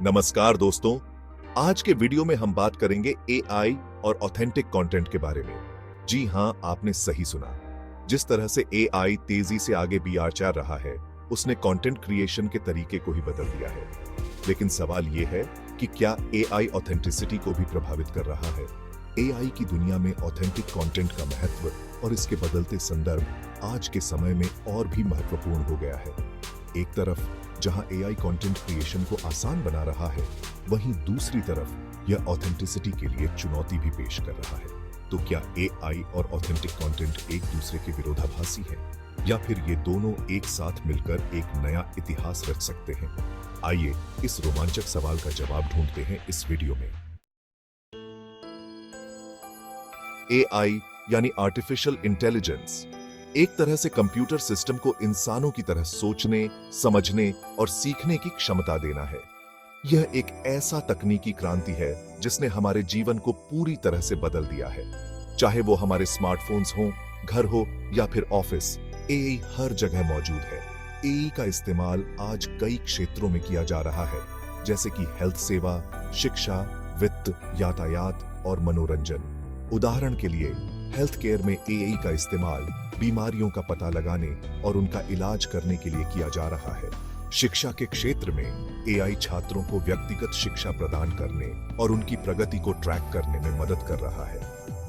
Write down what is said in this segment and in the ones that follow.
नमस्कार दोस्तों, आज के वीडियो में हम बात करेंगे एआई और ऑथेंटिक कंटेंट के बारे में। जी हां, आपने सही सुना। जिस तरह से एआई तेजी से आगे चल रहा है, उसने कंटेंट क्रिएशन के तरीके को ही बदल दिया है। लेकिन सवाल यह है कि क्या एआई ऑथेंटिसिटी को भी प्रभावित कर रहा है? एआई की दुनिया में ऑथेंटिक कंटेंट का महत्व और इसके बदलते संदर्भ आज के समय में और भी महत्वपूर्ण हो गया है। एक तरफ जहां एआई कंटेंट क्रिएशन को आसान बना रहा है, वहीं दूसरी तरफ यह ऑथेंटिसिटी के लिए चुनौती भी पेश कर रहा है। तो क्या एआई और ऑथेंटिक कंटेंट एक दूसरे के विरोधाभासी हैं, या फिर ये दोनों एक साथ मिलकर एक नया इतिहास रच सकते हैं? आइए इस रोमांचक सवाल का जवाब ढूंढते हैं इस वीडियो में। एआई यानी आर्टिफिशियल इंटेलिजेंस एक तरह से कंप्यूटर सिस्टम को इंसानों की तरह सोचने, समझने और सीखने की क्षमता देना है। यह एक ऐसा तकनीकी क्रांति है जिसने हमारे जीवन को पूरी तरह से बदल दिया है। चाहे वो हमारे स्मार्टफोन्स हों, घर हो या फिर ऑफिस, एआई हर जगह मौजूद है। एआई का इस्तेमाल आज कई क्षेत्रों में किया जा रहा है, जैसे कि हेल्थ सेवा, शिक्षा, वित्त, यातायात और मनोरंजन। उदाहरण के लिए हेल्थ केयर में एआई का इस्तेमाल बीमारियों का पता लगाने और उनका इलाज करने के लिए किया जा रहा है। शिक्षा के क्षेत्र में एआई छात्रों को व्यक्तिगत शिक्षा प्रदान करने और उनकी प्रगति को ट्रैक करने में मदद कर रहा है।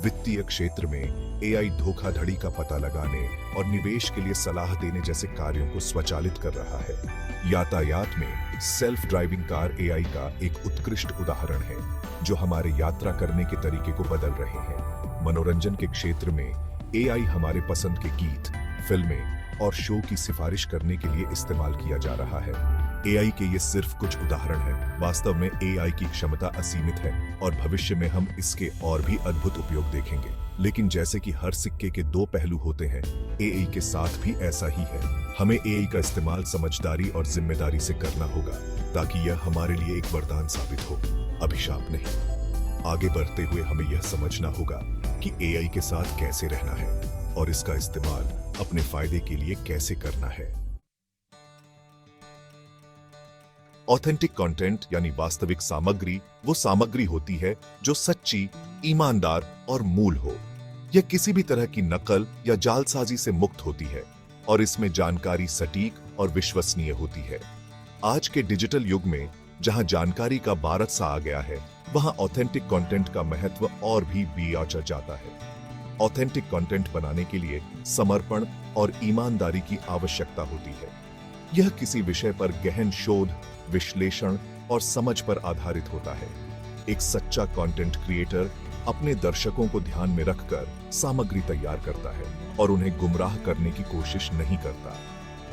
वित्तीय क्षेत्र में एआई धोखाधड़ी का पता लगाने और निवेश के लिए सलाह देने जैसे कार्यों को स्वचालित कर रहा है। यातायात में सेल्फ ड्राइविंग कार एआई का एक उत्कृष्ट उदाहरण है, जो हमारे यात्रा करने के तरीके को बदल रहे हैं। मनोरंजन के क्षेत्र में एआई हमारे पसंद के गीत, फिल्में और शो की सिफारिश करने के लिए इस्तेमाल किया जा रहा है। एआई के ये सिर्फ कुछ उदाहरण हैं। वास्तव में एआई की क्षमता असीमित है और भविष्य में हम इसके और भी अद्भुत उपयोग देखेंगे। लेकिन जैसे कि हर सिक्के के दो पहलू होते हैं, एआई के साथ भी ऐसा ही है। हमें एआई का इस्तेमाल समझदारी और जिम्मेदारी से करना होगा, ताकि यह हमारे लिए एक वरदान साबित हो, अभिशाप नहीं। आगे बढ़ते हुए हमें यह समझना होगा कि एआई के साथ कैसे रहना है और इसका इस्तेमाल अपने फायदे के लिए कैसे करना है। ऑथेंटिक कंटेंट यानी वास्तविक सामग्री वो सामग्री होती है जो सच्ची, ईमानदार और मूल हो। यह किसी भी तरह की नकल या जालसाजी से मुक्त होती है और इसमें जानकारी सटीक और विश्वसनीय होती है। आज के डिजिटल युग में जहां जानकारी का बारत सा आ गया है, वहां ऑथेंटिक कंटेंट का महत्व और भी बढ़ जाता है। ऑथेंटिक कंटेंट बनाने के लिए समर्पण और ईमानदारी की आवश्यकता होती है। यह किसी विषय पर गहन शोध, विश्लेषण और समझ पर आधारित होता है। एक सच्चा कंटेंट क्रिएटर अपने दर्शकों को ध्यान में रखकर सामग्री तैयार करता है और उन्हें गुमराह करने की कोशिश नहीं करता।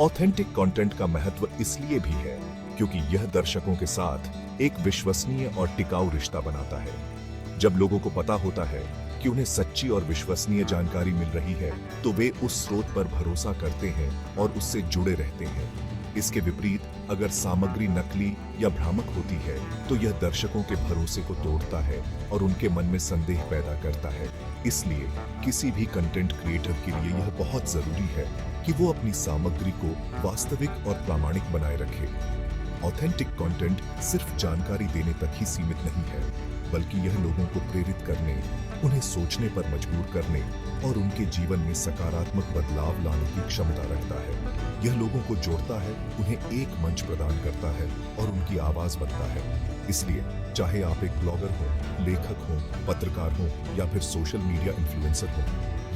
ऑथेंटिक कंटेंट का महत्व इसलिए भी है क्योंकि यह दर्शकों के साथ एक विश्वसनीय और टिकाऊ रिश्ता बनाता है। जब लोगों को पता होता है कि उन्हें सच्ची और विश्वसनीय जानकारी मिल रही है, तो वे उस स्रोत पर भरोसा करते हैं और उससे जुड़े रहते हैं। इसके विपरीत अगर सामग्री नकली या भ्रामक होती है, तो यह दर्शकों के भरोसे को तोड़ता है और उनके मन में संदेह पैदा करता है। इसलिए किसी भी कंटेंट क्रिएटर के लिए यह बहुत जरूरी है कि वो अपनी सामग्री को वास्तविक और प्रामाणिक बनाए रखे। ऑथेंटिक कंटेंट सिर्फ जानकारी देने तक ही सीमित नहीं है, बल्कि यह लोगों को प्रेरित करने, उन्हें सोचने पर मजबूर करने और उनके जीवन में सकारात्मक बदलाव लाने की क्षमता रखता है। यह लोगों को जोड़ता है, उन्हें एक मंच प्रदान करता है और उनकी आवाज बनता है। इसलिए चाहे आप एक ब्लॉगर हो, लेखक हो, पत्रकार हो या फिर सोशल मीडिया इन्फ्लुएंसर हो,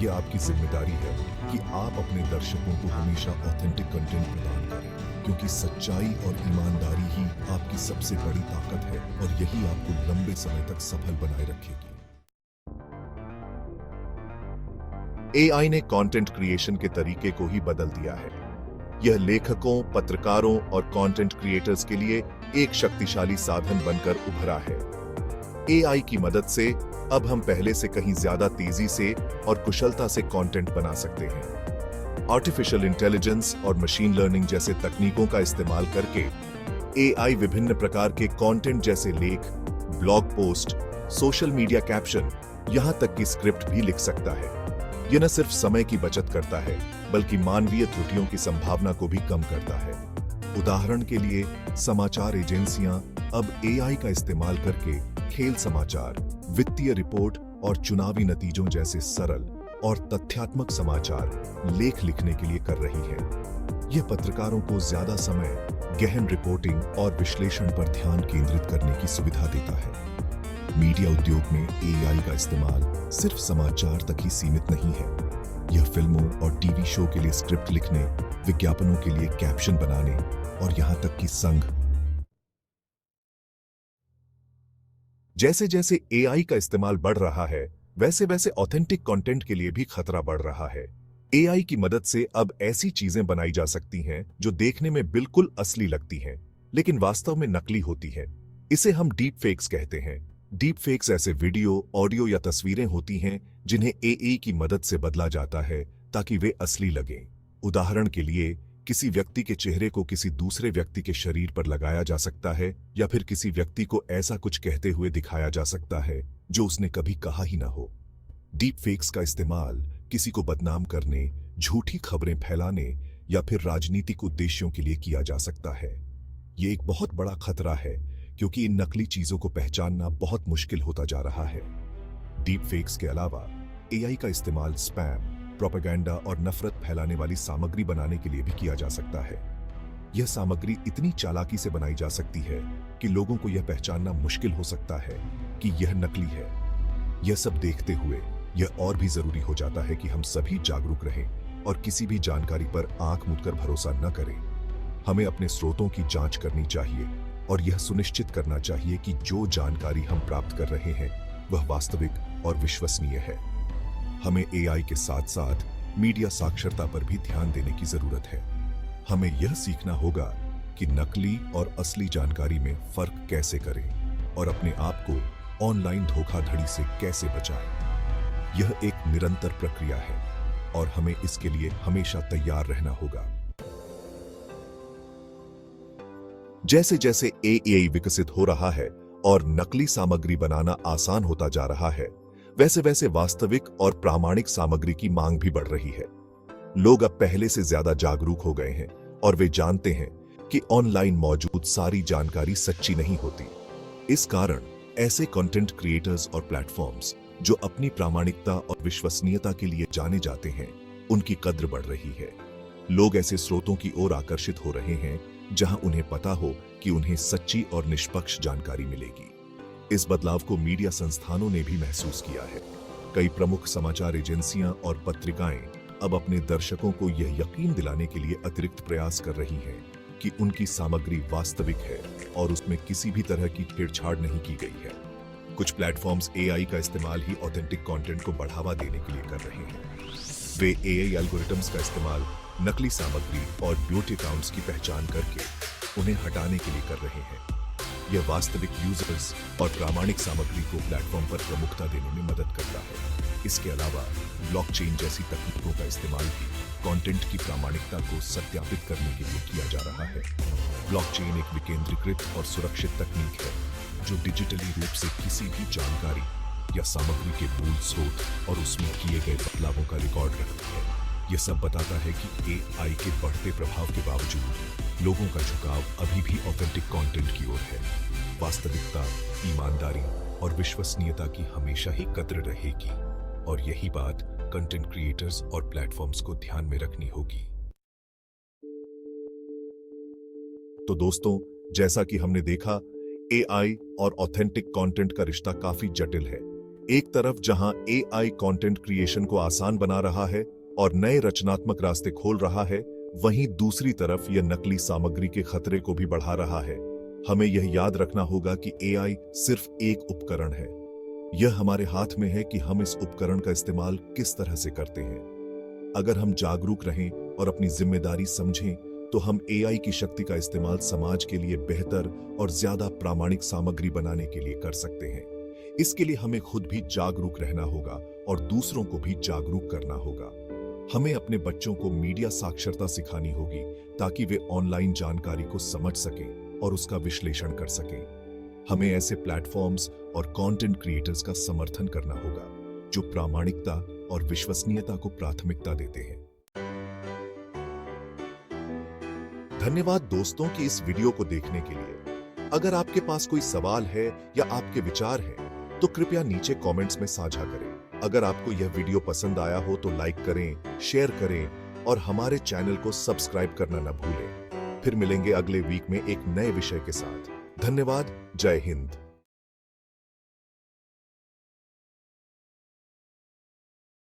यह आपकी जिम्मेदारी है कि आप अपने दर्शकों को हमेशा ऑथेंटिक कंटेंट प्रदान करें, क्योंकि सच्चाई और ईमानदारी ही आपकी सबसे बड़ी ताकत है और यही आपको लंबे समय तक सफल बनाए रखेगी। एआई ने कंटेंट क्रिएशन के तरीके को ही बदल दिया है। यह लेखकों, पत्रकारों और कंटेंट क्रिएटर्स के लिए एक शक्तिशाली साधन बनकर उभरा है। एआई की मदद से अब हम पहले से कहीं ज्यादा तेजी से और कुशलता से कंटेंट बना सकते हैं। आर्टिफिशियल इंटेलिजेंस और मशीन लर्निंग जैसे तकनीकों का इस्तेमाल करके एआई विभिन्न प्रकार के कंटेंट जैसे लेख, blog post, social media caption, यहां तक कि स्क्रिप्ट भी लिख सकता है। यह न सिर्फ समय की बचत करता है, बल्कि मानवीय त्रुटियों की संभावना को भी कम करता है। उदाहरण के लिए समाचार एजेंसियां अब एआई का इस्तेमाल करके खेल समाचार, वित्तीय रिपोर्ट और चुनावी नतीजों जैसे सरल और तथ्यात्मक समाचार लेख लिखने के लिए कर रही है। यह पत्रकारों को ज्यादा समय, गहन रिपोर्टिंग और विश्लेषण पर ध्यान केंद्रित करने की सुविधा देता है। मीडिया उद्योग में एआई का इस्तेमाल सिर्फ समाचार तक ही सीमित नहीं है। यह फिल्मों और टीवी शो के लिए स्क्रिप्ट लिखने, विज्ञापनों के लिए कैप्शन बनाने और यहां तक कि संघ जैसे जैसे एआई का इस्तेमाल बढ़ रहा है, वैसे वैसे ऑथेंटिक कंटेंट के लिए भी खतरा बढ़ रहा है। एआई की मदद से अब ऐसी चीजें बनाई जा सकती हैं जो देखने में बिल्कुल असली लगती हैं, लेकिन वास्तव में नकली होती हैं। इसे हम डीप फेक्स कहते हैं। डीप फेक्स ऐसे वीडियो, ऑडियो या तस्वीरें होती हैं जिन्हें एआई की मदद से बदला जाता है ताकि वे असली लगें। उदाहरण के लिए, किसी व्यक्ति के चेहरे को किसी दूसरे व्यक्ति के शरीर पर लगाया जा सकता है या फिर किसी व्यक्ति को ऐसा कुछ कहते हुए दिखाया जा सकता है जो उसने कभी कहा ही ना हो। डीप फेक्स का इस्तेमाल किसी को बदनाम करने, झूठी खबरें फैलाने या फिर राजनीतिक उद्देश्यों के लिए किया जा सकता है। ये एक बहुत बड़ा खतरा है क्योंकि इन नकली चीजों को पहचानना बहुत मुश्किल होता जा रहा है। डीप फेक्स के अलावा एआई का इस्तेमाल स्पैम, प्रोपेगेंडा और नफरत फैलाने वाली सामग्री बनाने के लिए भी किया जा सकता है। यह सामग्री इतनी चालाकी से बनाई जा सकती है कि लोगों को यह पहचानना मुश्किल हो सकता है कि यह नकली है। यह सब देखते हुए यह और भी जरूरी हो जाता है कि हम सभी जागरूक रहें और किसी भी जानकारी पर आंख मूंदकर भरोसा न करें। हमें अपने स्रोतों की जांच करनी चाहिए और यह सुनिश्चित करना चाहिए कि जो जानकारी हम प्राप्त कर रहे हैं वह वास्तविक और विश्वसनीय है। हमें एआई के साथ साथ मीडिया साक्षरता पर भी ध्यान देने की जरूरत है। हमें यह सीखना होगा कि नकली और असली जानकारी में फर्क कैसे करें और अपने आप को ऑनलाइन धोखाधड़ी से कैसे बचाएं। यह एक निरंतर प्रक्रिया है और हमें इसके लिए हमेशा तैयार रहना होगा। जैसे जैसे एआई विकसित हो रहा है और नकली सामग्री बनाना आसान होता जा रहा है, वैसे वैसे वास्तविक और प्रामाणिक सामग्री की मांग भी बढ़ रही है। लोग अब पहले से ज्यादा जागरूक हो गए हैं और वे जानते हैं कि ऑनलाइन मौजूद सारी जानकारी सच्ची नहीं होती। इस कारण ऐसे कंटेंट क्रिएटर्स और प्लेटफॉर्म्स जो अपनी प्रामाणिकता और विश्वसनीयता के लिए जाने जाते हैं, उनकी कद्र बढ़ रही है। लोग ऐसे स्रोतों की ओर आकर्षित हो रहे हैं जहां उन्हें पता हो कि उन्हें सच्ची और निष्पक्ष जानकारी मिलेगी। इस बदलाव को मीडिया संस्थानों ने भी महसूस किया है। कई प्रमुख समाचार एजेंसियां और पत्रिकाएं अब अपने दर्शकों को यह यकीन दिलाने के लिए अतिरिक्त प्रयास कर रही हैं कि उनकी सामग्री वास्तविक है और उसमें किसी भी तरह की छेड़छाड़ नहीं की गई है। कुछ प्लेटफॉर्म्स एआई का इस्तेमाल ही ऑथेंटिक कंटेंट को बढ़ावा देने के लिए कर रहे हैं। वे एआई एल्गोरिथम्स का इस्तेमाल नकली सामग्री और ब्यूट अकाउंट्स की पहचान करके उन्हें हटाने के लिए कर रहे हैं। यह वास्तविक यूजर्स और प्रामाणिक सामग्री को प्लेटफॉर्म पर प्रमुखता देने में मदद करता है। इसके अलावा ब्लॉकचेन जैसी तकनीकों का इस्तेमाल भी कंटेंट की प्रामाणिकता को सत्यापित करने के लिए किया जा रहा है। ब्लॉकचेन एक विकेंद्रीकृत और सुरक्षित तकनीक है जो डिजिटली रूप से किसी भी जानकारी या सामग्री के मूल स्रोत और उसमें किए गए बदलावों का रिकॉर्ड रखती है। यह सब बताता है कि एआई के बढ़ते प्रभाव के बावजूद लोगों का झुकाव अभी भी ऑथेंटिक कंटेंट की ओर है। वास्तविकता, ईमानदारी और विश्वसनीयता की हमेशा ही कद्र रहेगी और यही बात कंटेंट क्रिएटर्स और प्लेटफॉर्म्स को ध्यान में रखनी होगी। तो दोस्तों, जैसा कि हमने देखा, एआई और ऑथेंटिक कंटेंट का रिश्ता काफी जटिल है। एक तरफ जहां एआई कंटेंट क्रिएशन को आसान बना रहा है और नए रचनात्मक रास्ते खोल रहा है, वहीं दूसरी तरफ यह नकली सामग्री के खतरे को भी बढ़ा रहा है। हमें यह याद रखना होगा कि एआई सिर्फ एक उपकरण है। यह हमारे हाथ में है कि हम इस उपकरण का इस्तेमाल किस तरह से करते हैं। अगर हम जागरूक रहें और अपनी जिम्मेदारी समझें, तो हम एआई की शक्ति का इस्तेमाल समाज के लिए बेहतर और ज्यादा प्रामाणिक सामग्री बनाने के लिए कर सकते हैं। इसके लिए हमें खुद भी जागरूक रहना होगा और दूसरों को भी जागरूक करना होगा। हमें अपने बच्चों को मीडिया साक्षरता सिखानी होगी ताकि वे ऑनलाइन जानकारी को समझ सकें और उसका विश्लेषण कर सकें। हमें ऐसे प्लेटफॉर्म्स और कंटेंट क्रिएटर्स का समर्थन करना होगा जो प्रामाणिकता और विश्वसनीयता को प्राथमिकता देते हैं। धन्यवाद दोस्तों कि इस वीडियो को देखने के लिए। अगर आपके पास कोई सवाल है या आपके विचार हैं, तो कृपया नीचे कमेंट्स में साझा करें। अगर आपको यह वीडियो पसंद आया हो तो लाइक करें, शेयर करें और हमारे चैनल को सब्सक्राइब करना न भूलें। फिर मिलेंगे अगले वीक में एक नए विषय के साथ। धन्यवाद। जय हिंद।